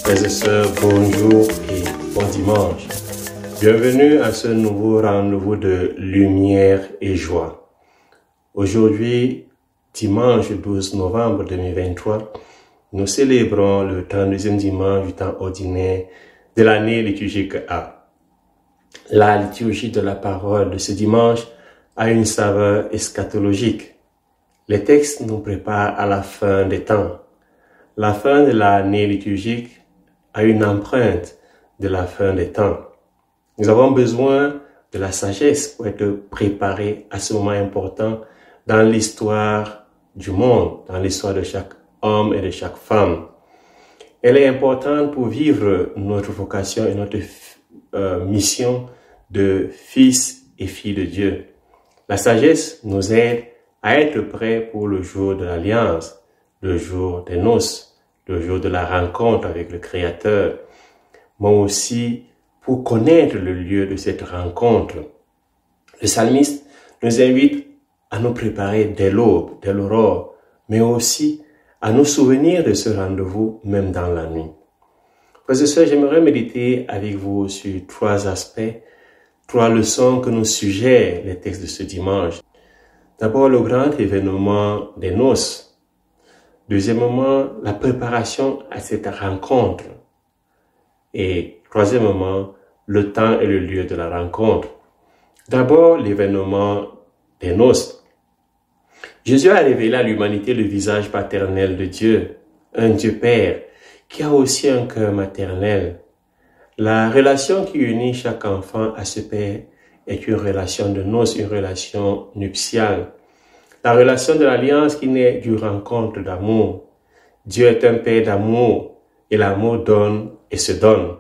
Frères et sœurs, bonjour et bon dimanche. Bienvenue à ce nouveau rendez-vous de lumière et joie. Aujourd'hui, dimanche 12 novembre 2023, nous célébrons le 32e dimanche du temps ordinaire de l'année liturgique A. La liturgie de la parole de ce dimanche a une saveur eschatologique. Les textes nous préparent à la fin des temps. La fin de l'année liturgique a une empreinte de la fin des temps. Nous avons besoin de la sagesse pour être préparés à ce moment important dans l'histoire du monde, dans l'histoire de chaque homme et de chaque femme. Elle est importante pour vivre notre vocation et notre mission de fils et filles de Dieu. La sagesse nous aide à être prêts pour le jour de l'alliance, le jour des noces, le jour de la rencontre avec le Créateur, mais aussi pour connaître le lieu de cette rencontre. Le psalmiste nous invite à nous préparer dès l'aube, dès l'aurore, mais aussi à nous souvenir de ce rendez-vous même dans la nuit. Frères et sœurs, j'aimerais méditer avec vous sur trois aspects, trois leçons que nous suggèrent les textes de ce dimanche. D'abord, le grand événement des noces. Deuxièmement, la préparation à cette rencontre. Et troisièmement, le temps et le lieu de la rencontre. D'abord, l'événement des noces. Jésus a révélé à l'humanité le visage paternel de Dieu, un Dieu Père, qui a aussi un cœur maternel. La relation qui unit chaque enfant à ce Père est une relation de noces, une relation nuptiale. La relation de l'alliance qui naît d'une rencontre d'amour. Dieu est un Père d'amour et l'amour donne et se donne.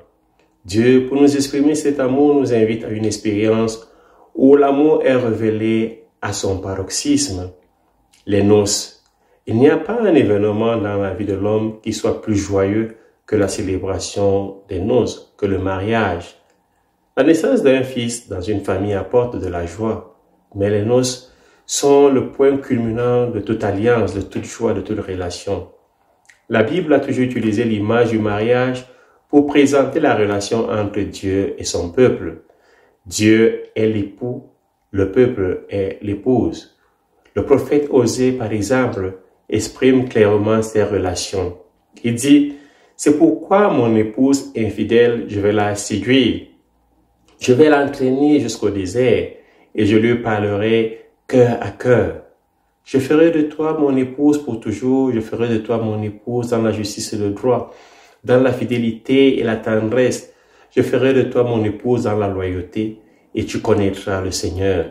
Dieu, pour nous exprimer cet amour, nous invite à une expérience où l'amour est révélé à son paroxysme. Les noces. Il n'y a pas un événement dans la vie de l'homme qui soit plus joyeux que la célébration des noces, que le mariage. La naissance d'un fils dans une famille apporte de la joie, mais les noces sont le point culminant de toute alliance, de toute joie, de toute relation. La Bible a toujours utilisé l'image du mariage pour présenter la relation entre Dieu et son peuple. Dieu est l'époux, le peuple est l'épouse. Le prophète Osée, par exemple, exprime clairement ces relations. Il dit, « C'est pourquoi mon épouse infidèle, je vais la séduire. Je vais l'entraîner jusqu'au désert et je lui parlerai cœur à cœur. Je ferai de toi mon épouse pour toujours, je ferai de toi mon épouse dans la justice et le droit, dans la fidélité et la tendresse. Je ferai de toi mon épouse dans la loyauté et tu connaîtras le Seigneur. »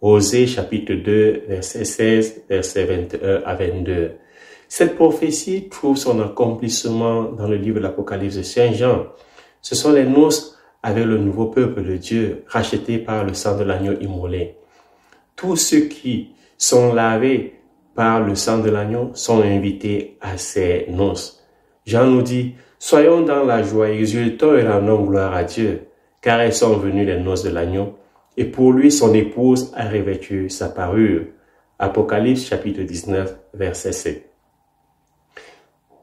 Osée chapitre 2, verset 16, verset 21 à 22. Cette prophétie trouve son accomplissement dans le livre de l'Apocalypse de Saint Jean. Ce sont les noces avec le nouveau peuple de Dieu, rachetés par le sang de l'agneau immolé. Tous ceux qui sont lavés par le sang de l'agneau sont invités à ces noces. Jean nous dit, « Soyons dans la joie, exultons et rendons gloire à Dieu, car elles sont venues les noces de l'agneau, et pour lui son épouse a revêtu sa parure. » Apocalypse chapitre 19, verset 7.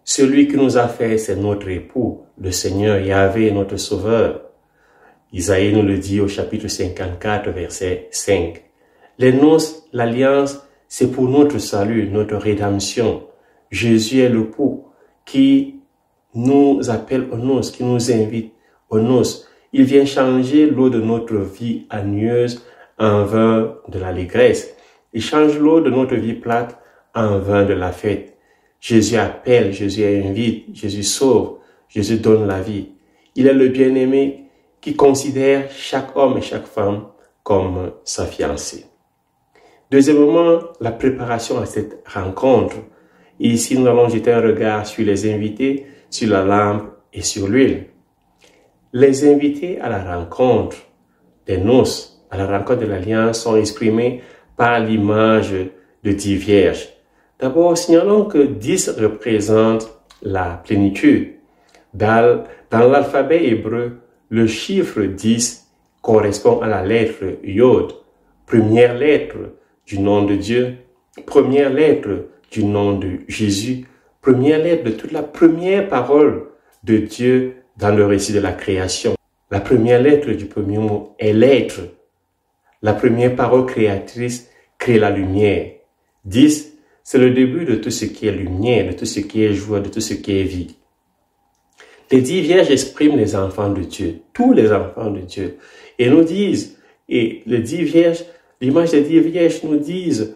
Celui qui nous a fait, c'est notre époux, le Seigneur Yahvé, notre Sauveur. Isaïe nous le dit au chapitre 54, verset 5. Les noces, l'alliance, c'est pour notre salut, notre rédemption. Jésus est l'époux qui nous appelle aux noces, qui nous invite aux noces. Il vient changer l'eau de notre vie ennuyeuse en vin de l'allégresse. Il change l'eau de notre vie plate en vin de la fête. Jésus appelle, Jésus invite, Jésus sauve, Jésus donne la vie. Il est le bien-aimé qui considère chaque homme et chaque femme comme sa fiancée. Deuxièmement, la préparation à cette rencontre. Et ici, nous allons jeter un regard sur les invités, sur la lampe et sur l'huile. Les invités à la rencontre des noces, à la rencontre de l'alliance, sont exprimés par l'image de 10 vierges. D'abord, signalons que 10 représente la plénitude. Dans l'alphabet hébreu, le chiffre 10 correspond à la lettre Yod, première lettre du nom de Dieu, première lettre du nom de Jésus, première lettre de toute la première parole de Dieu dans le récit de la création. La première lettre du premier mot est l'être. La première parole créatrice crée la lumière. 10, c'est le début de tout ce qui est lumière, de tout ce qui est joie, de tout ce qui est vie. Les 10 vierges expriment les enfants de Dieu, tous les enfants de Dieu. Et nous disent, et les 10 vierges, l'image des 10 vierges nous disent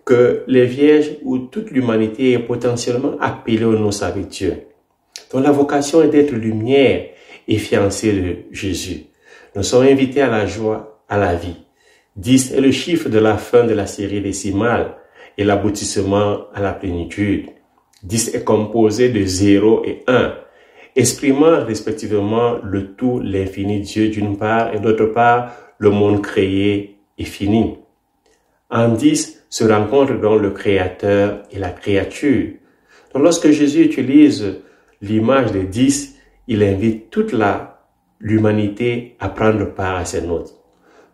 que les vierges ou toute l'humanité est potentiellement appelée aux noces avec Dieu. Donc la vocation est d'être lumière et fiancée de Jésus. Nous sommes invités à la joie, à la vie. 10 est le chiffre de la fin de la série décimale et l'aboutissement à la plénitude. 10 est composé de 0 et 1, exprimant respectivement le tout, l'infini Dieu d'une part et d'autre part le monde créé et fini. En 10 se rencontrent donc le Créateur et la créature. Donc lorsque Jésus utilise l'image des 10, il invite toute l'humanité à prendre part à ces noces.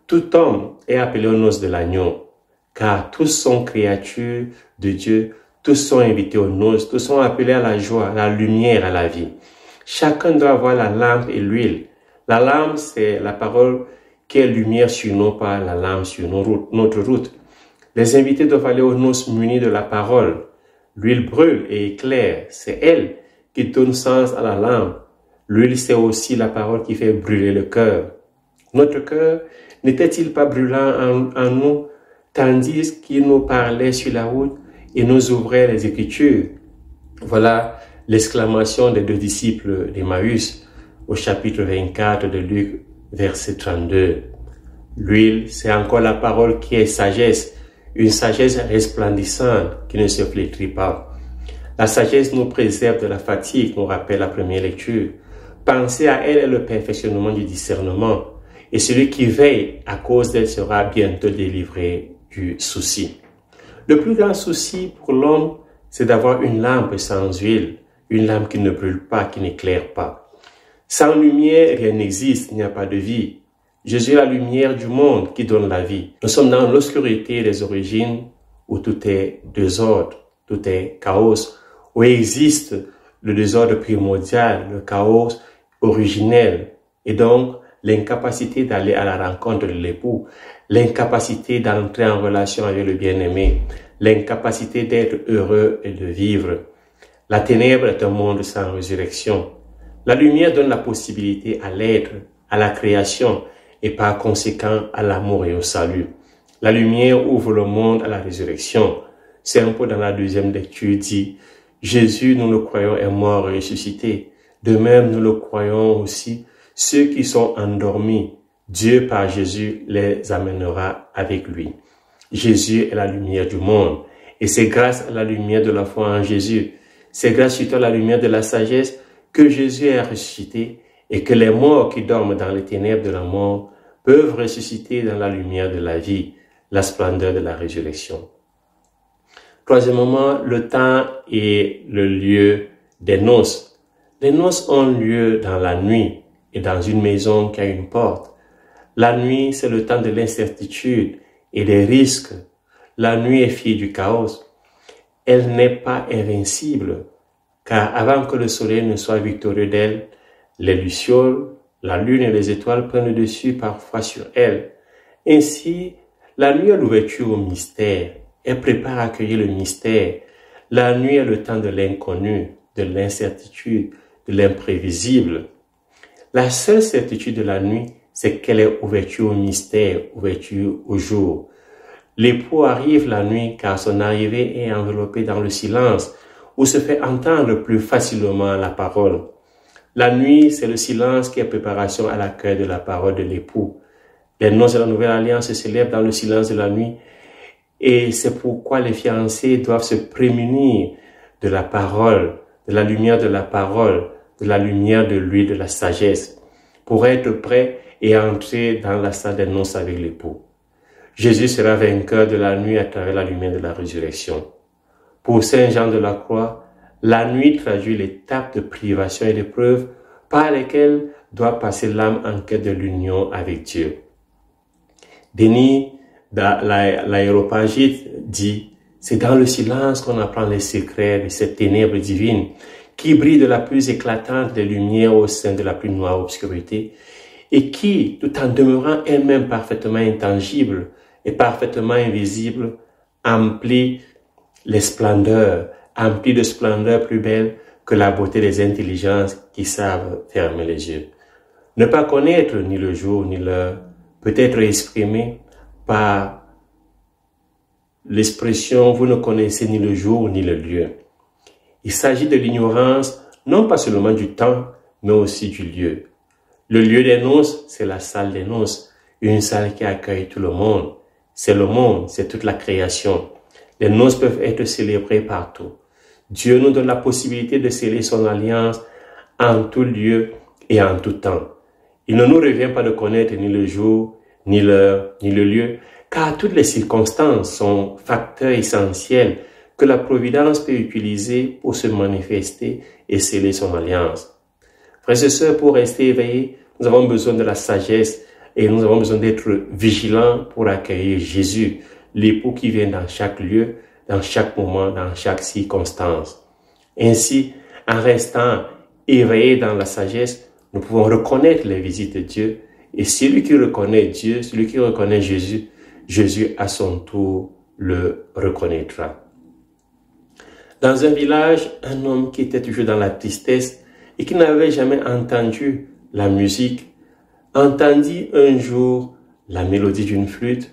Tout homme est appelé aux noces de l'agneau, car tous sont créatures de Dieu, tous sont invités aux noces, tous sont appelés à la joie, à la lumière, à la vie. Chacun doit avoir la lampe et l'huile. La lampe, c'est la parole qui est lumière sur nos pas, la lampe sur notre route. Les invités doivent aller aux noces munis de la parole. L'huile brûle et éclaire, c'est elle qui donne sens à la lampe. L'huile, c'est aussi la parole qui fait brûler le cœur. Notre cœur n'était-il pas brûlant en nous, tandis qu'il nous parlait sur la route et nous ouvrait les Écritures? Voilà l'exclamation des 2 disciples d'Emmaüs au chapitre 24 de Luc, verset 32. L'huile, c'est encore la parole qui est sagesse, une sagesse resplendissante qui ne se flétrit pas. La sagesse nous préserve de la fatigue, nous rappelle la première lecture. Penser à elle est le perfectionnement du discernement. Et celui qui veille à cause d'elle sera bientôt délivré du souci. Le plus grand souci pour l'homme, c'est d'avoir une lampe sans huile, une lampe qui ne brûle pas, qui n'éclaire pas. Sans lumière, rien n'existe, il n'y a pas de vie. Jésus est la lumière du monde qui donne la vie. Nous sommes dans l'obscurité des origines où tout est désordre, tout est chaos, où existe le désordre primordial, le chaos originel, et donc l'incapacité d'aller à la rencontre de l'époux, l'incapacité d'entrer en relation avec le bien-aimé, l'incapacité d'être heureux et de vivre. La ténèbre est un monde sans résurrection. La lumière donne la possibilité à l'être, à la création et par conséquent à l'amour et au salut. La lumière ouvre le monde à la résurrection. C'est un peu dans la deuxième lecture dit, Jésus, nous le croyons, est mort et ressuscité. De même, nous le croyons aussi, ceux qui sont endormis, Dieu par Jésus les amènera avec lui. Jésus est la lumière du monde. Et c'est grâce à la lumière de la foi en Jésus, c'est grâce surtout à la lumière de la sagesse que Jésus est ressuscité et que les morts qui dorment dans les ténèbres de la mort peuvent ressusciter dans la lumière de la vie, la splendeur de la résurrection. Troisièmement, le temps et le lieu des noces. Les noces ont lieu dans la nuit et dans une maison qui a une porte. La nuit, c'est le temps de l'incertitude et des risques. La nuit est fille du chaos. Elle n'est pas invincible, car avant que le soleil ne soit victorieux d'elle, les lucioles, la lune et les étoiles prennent le dessus parfois sur elle. Ainsi, la nuit est l'ouverture au mystère. Elle prépare à accueillir le mystère. La nuit est le temps de l'inconnu, de l'incertitude, de l'imprévisible. La seule certitude de la nuit, c'est qu'elle est ouverture au mystère, ouverture au jour. L'époux arrive la nuit car son arrivée est enveloppée dans le silence, où se fait entendre plus facilement la parole. La nuit, c'est le silence qui est préparation à l'accueil de la parole de l'époux. Les noces de la Nouvelle Alliance se célèbrent dans le silence de la nuit et c'est pourquoi les fiancés doivent se prémunir de la parole, de la lumière de la parole, de la lumière de l'huile de la sagesse, pour être prêts et entrer dans la salle des noces avec l'époux. Jésus sera vainqueur de la nuit à travers la lumière de la résurrection. Pour Saint Jean de la Croix, la nuit traduit l'étape de privation et d'épreuve par lesquelles doit passer l'âme en quête de l'union avec Dieu. Denis, l'Aréopagite, dit « C'est dans le silence qu'on apprend les secrets de cette ténèbre divine qui brille de la plus éclatante des lumières au sein de la plus noire obscurité, et qui, tout en demeurant elle-même parfaitement intangible et parfaitement invisible, emplit les splendeurs, emplit de splendeurs plus belles que la beauté des intelligences qui savent fermer les yeux. Ne pas connaître ni le jour ni l'heure peut être exprimé par l'expression « vous ne connaissez ni le jour ni le lieu ». Il s'agit de l'ignorance, non pas seulement du temps, mais aussi du lieu. Le lieu des noces, c'est la salle des noces, une salle qui accueille tout le monde. C'est le monde, c'est toute la création. Les noces peuvent être célébrées partout. Dieu nous donne la possibilité de sceller son alliance en tout lieu et en tout temps. Il ne nous revient pas de connaître ni le jour, ni l'heure, ni le lieu, car toutes les circonstances sont facteurs essentiels que la providence peut utiliser pour se manifester et sceller son alliance. Frères et sœurs, pour rester éveillés, nous avons besoin de la sagesse et nous avons besoin d'être vigilants pour accueillir Jésus, l'époux qui vient dans chaque lieu, dans chaque moment, dans chaque circonstance. Ainsi, en restant éveillés dans la sagesse, nous pouvons reconnaître les visites de Dieu. Et celui qui reconnaît Dieu, celui qui reconnaît Jésus, Jésus à son tour le reconnaîtra. Dans un village, un homme qui était toujours dans la tristesse et qui n'avait jamais entendu la musique, entendit un jour la mélodie d'une flûte,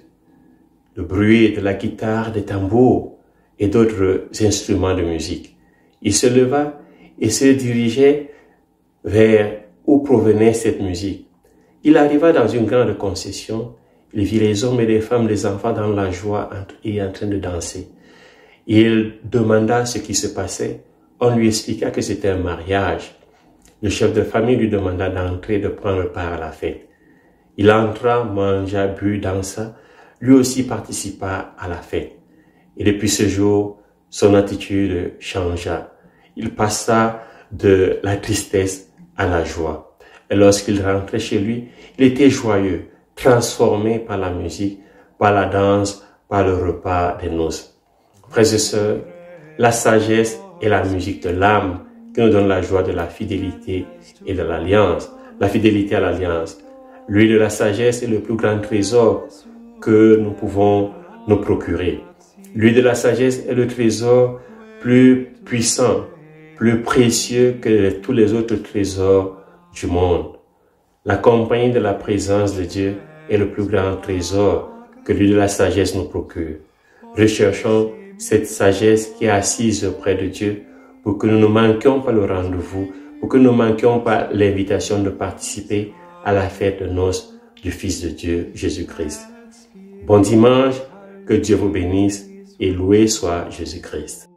le bruit de la guitare, des tambours et d'autres instruments de musique. Il se leva et se dirigeait vers où provenait cette musique. Il arriva dans une grande concession, il vit les hommes et les femmes, les enfants dans la joie et en train de danser. Il demanda ce qui se passait. On lui expliqua que c'était un mariage. Le chef de famille lui demanda d'entrer, de prendre part à la fête. Il entra, mangea, but, dansa. Lui aussi participa à la fête. Et depuis ce jour, son attitude changea. Il passa de la tristesse à la joie. Et lorsqu'il rentrait chez lui, il était joyeux, transformé par la musique, par la danse, par le repas des noces. Frères et sœurs, la sagesse est la musique de l'âme qui nous donne la joie de la fidélité et de l'alliance. La fidélité à l'alliance. L'huile de la sagesse est le plus grand trésor que nous pouvons nous procurer. L'huile de la sagesse est le trésor plus puissant, plus précieux que tous les autres trésors du monde. La compagnie de la présence de Dieu est le plus grand trésor que l'huile de la sagesse nous procure. Recherchons cette sagesse qui est assise auprès de Dieu pour que nous ne manquions pas le rendez-vous, pour que nous ne manquions pas l'invitation de participer à la fête de noces du Fils de Dieu, Jésus-Christ. Bon dimanche, que Dieu vous bénisse et loué soit Jésus-Christ.